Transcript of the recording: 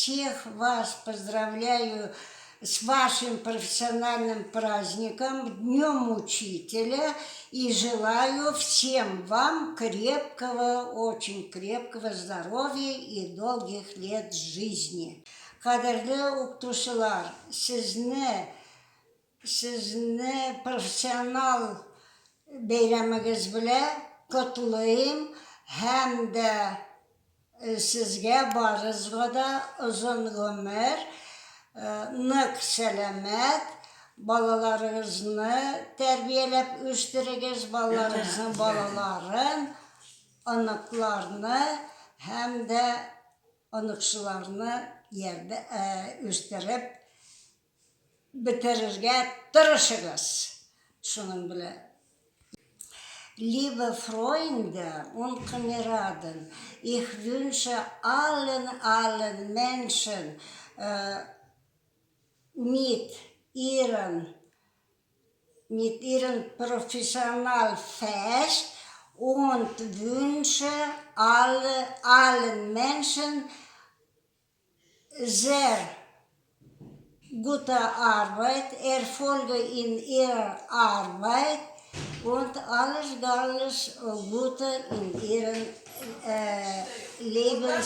всех вас поздравляю с вашим профессиональным праздником, Днем Учителя, и желаю всем вам крепкого, очень крепкого здоровья и долгих лет жизни. Қадірлі оқытушылар, сізні профессионал бәйрәмегез белән котлыйм, һәм дә сезгә барыгызга да озын гомер, нык сәламәт, балаларыгызны тәрбияләп үстерегез, балаларыгызның балаларын, оныкларны һәм дә оныкшыларны үстереп бетерергә тырышыгыз. Шуның белән. Liebe Freunde und Kameraden, ich wünsche allen Menschen mit ihren Professionalfest und wünsche allen Menschen sehr gute Arbeit, Erfolge in ihrer Arbeit und alles Gute in ihrem Leben.